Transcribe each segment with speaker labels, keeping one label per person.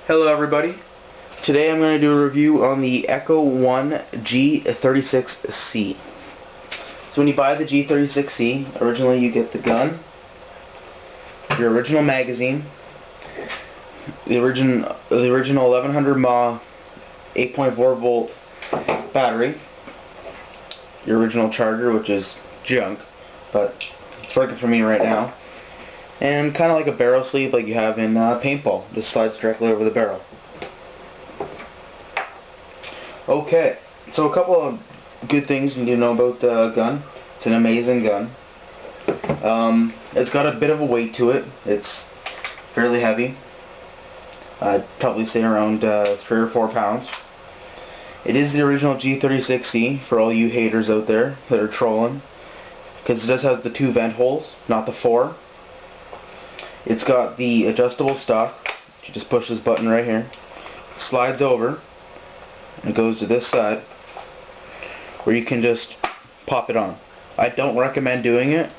Speaker 1: Hello everybody. Today I'm going to do a review on the Echo 1 G36c. So when you buy the G36c, originally you get the gun, your original magazine, the original 1100 mAh 8.4 volt battery, your original charger, which is junk, but it's working for me right now, and kind of like a barrel sleeve like you have in paintball. Just slides directly over the barrel. Okay, so a couple of good things you need to know about the gun. It's an amazing gun. It's got a bit of a weight to it. It's fairly heavy. I'd probably say around 3 or 4 pounds. It is the original G36c for all you haters out there that are trolling, because it does have the 2 vent holes, not the 4. It's got the adjustable stock. You just push this button right here. It slides over and it goes to this side where you can just pop it on. I don't recommend doing it.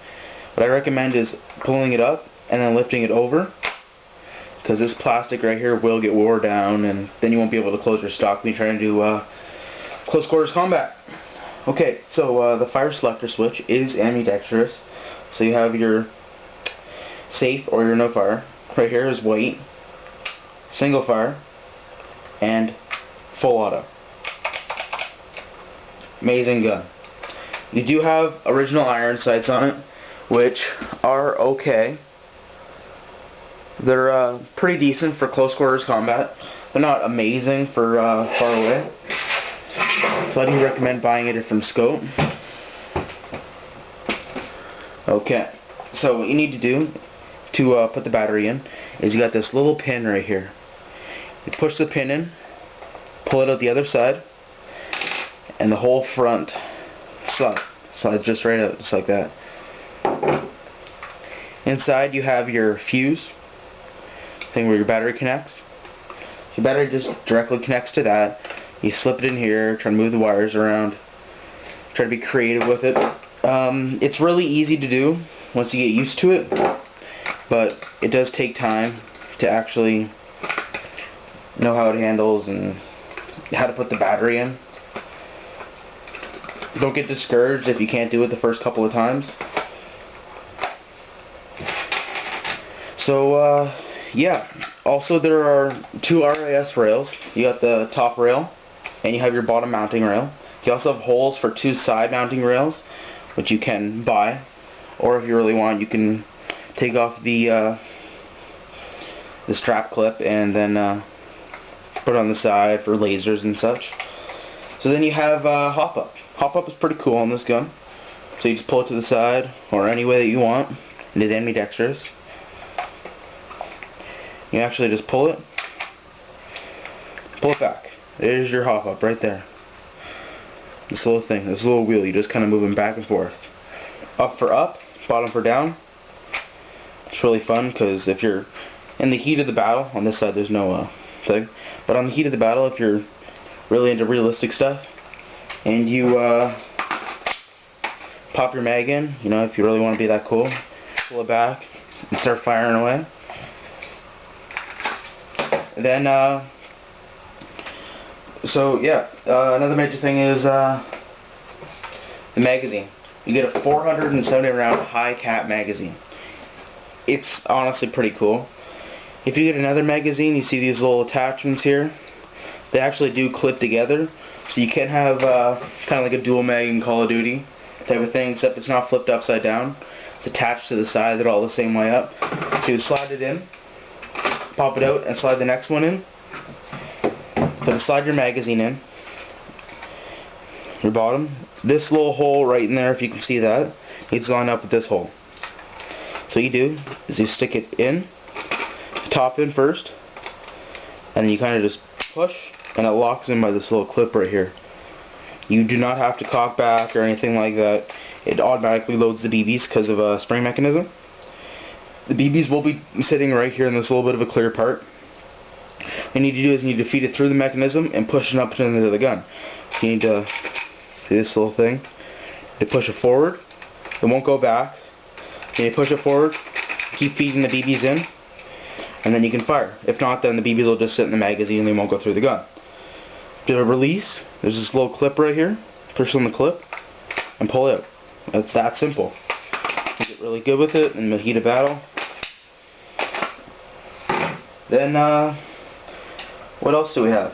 Speaker 1: What I recommend is pulling it up and then lifting it over, because this plastic right here will get wore down and then you won't be able to close your stock when you're trying to do close quarters combat. Okay, so the fire selector switch is ambidextrous. So you have your safe or your no fire. Right here is white, single fire, and full auto. Amazing gun. You do have original iron sights on it, which are okay. They're pretty decent for close quarters combat. They're not amazing for far away. So I do recommend buying a different scope. Okay, so what you need to do to put the battery in is you got this little pin right here. You push the pin in, pull it out the other side, and the whole front slides just right out, just like that. Inside you have your fuse thing where your battery connects. Your battery just directly connects to that. You slip it in here, try to move the wires around, try to be creative with it. It's really easy to do once you get used to it, but it does take time to actually know how it handles and how to put the battery in. Don't get discouraged if you can't do it the first couple of times. So yeah, also there are 2 RIS rails. You got the top rail and you have your bottom mounting rail. You also have holes for 2 side mounting rails, which you can buy, or if you really want, you can take off the strap clip and then put it on the side for lasers and such. So then you have hop up. Hop up is pretty cool on this gun. So you just pull it to the side or any way that you want. It is ambidextrous. You actually just pull it back. There's your hop up right there. This little thing, this little wheel, you just kind of move them back and forth. Up for up, bottom for down. It's really fun because if you're in the heat of the battle, on this side there's no thing, but on the heat of the battle, if you're really into realistic stuff and you pop your mag in, you know, if you really want to be that cool, pull it back and start firing away. Then so yeah, another major thing is the magazine. You get a 470 round high cap magazine. It's honestly pretty cool. If you get another magazine, you see these little attachments here. They actually do clip together, so you can have kind of like a dual mag in Call of Duty type of thing, except it's not flipped upside down. It's attached to the side. They're all the same way up. So you slide it in, pop it out, and slide the next one in. So to slide your magazine in, your bottom, this little hole right in there, if you can see that, needs to line up with this hole. So what you do is you stick it in, top in first, and then you kind of just push, and it locks in by this little clip right here. You do not have to cock back or anything like that. It automatically loads the BBs because of a spring mechanism. The BBs will be sitting right here in this little bit of a clear part. What you need to do is you need to feed it through the mechanism and push it up into the gun. You need to do this little thing. You push it forward. It won't go back. Then you push it forward. Keep feeding the BBs in. and then you can fire. If not, then the BBs will just sit in the magazine and they won't go through the gun. To release, there's this little clip right here. Push on the clip and pull out. It's that simple. You get really good with it in the heat of battle. Then, what else do we have?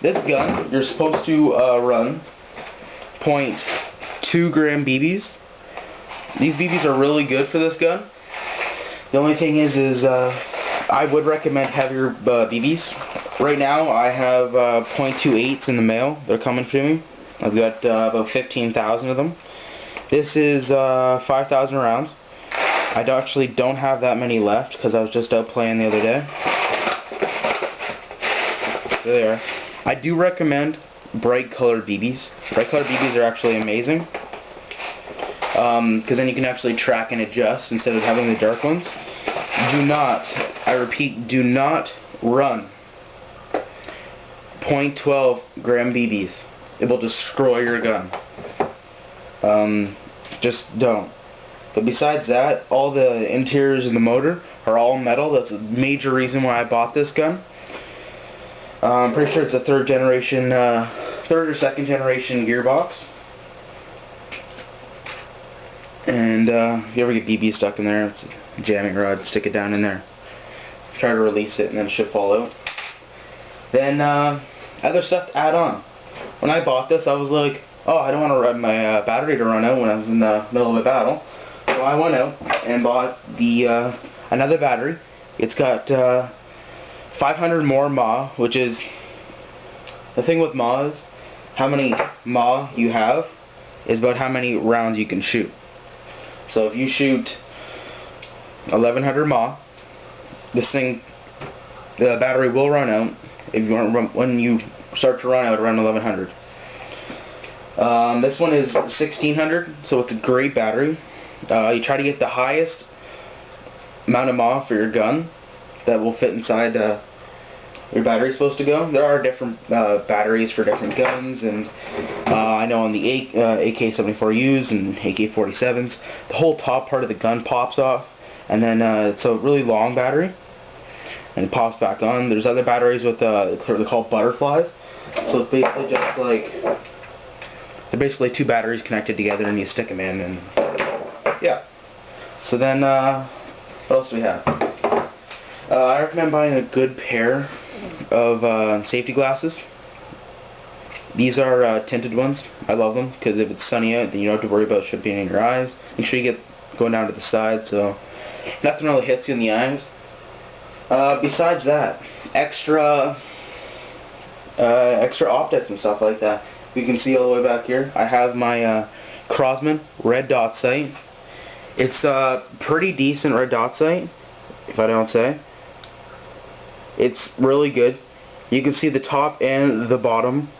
Speaker 1: This gun, you're supposed to run 0.2 gram BBs. These BBs are really good for this gun. The only thing is I would recommend heavier BBs. Right now, I have 0.28s in the mail. They're coming to me. I've got about 15,000 of them. This is 5,000 rounds. I actually don't have that many left because I was just out playing the other day. There they are. I do recommend bright colored BBs. Bright colored BBs are actually amazing because then you can actually track and adjust instead of having the dark ones. Do not, I repeat, do not run 0.12 gram BBs. It will destroy your gun. Just don't. But besides that, all the interiors of the motor are all metal. That's a major reason why I bought this gun. I'm pretty sure it's a third or second generation gearbox. And if you ever get BB stuck in there, it's a jamming rod, stick it down in there. Try to release it and then it should fall out. Then other stuff to add on. When I bought this, I was like, oh, I don't want to run my battery to run out when I was in the middle of a battle. So I went out and bought the another battery. It's got 500 more mAh, which is the thing with mAh is how many mAh you have is about how many rounds you can shoot. So if you shoot 1100 mAh, this thing, the battery will run out. If you want to run, when you start to run out around 1100. This one is 1600, so it's a great battery. You try to get the highest amount of mAh for your gun that will fit inside your battery's supposed to go. There are different batteries for different guns, and I know on the AK-74Us and AK-47s, the whole top part of the gun pops off, and then it's a really long battery, and it pops back on. There's other batteries with they're called butterflies, so it's basically just like they're basically two batteries connected together, and you stick them in, and yeah. So then, what else do we have? I recommend buying a good pair of safety glasses. These are tinted ones. I love them because if it's sunny out, then you don't have to worry about shit being in your eyes. Make sure you get going down to the side so nothing really hits you in the eyes. Besides that, extra optics and stuff like that. You can see all the way back here. I have my Crosman red dot sight. It's a pretty decent red dot sight, if I don't say. It's really good. You can see the top and the bottom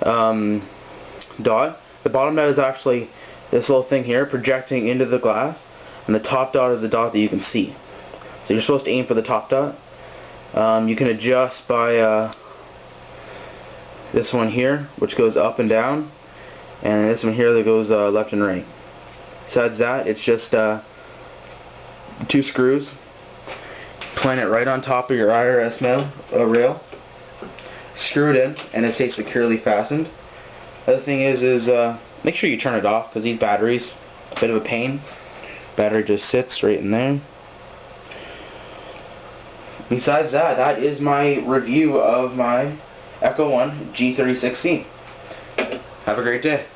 Speaker 1: dot. The bottom dot is actually this little thing here projecting into the glass, and the top dot is the dot that you can see. So you're supposed to aim for the top dot. You can adjust by this one here, which goes up and down, and this one here that goes left and right. Besides that, it's just 2 screws. Plant it right on top of your IRS rail. Screw it in, and it stays securely fastened. The other thing is make sure you turn it off because these batteries, a bit of a pain. Battery just sits right in there. Besides that, that is my review of my Echo 1 G36c. Have a great day.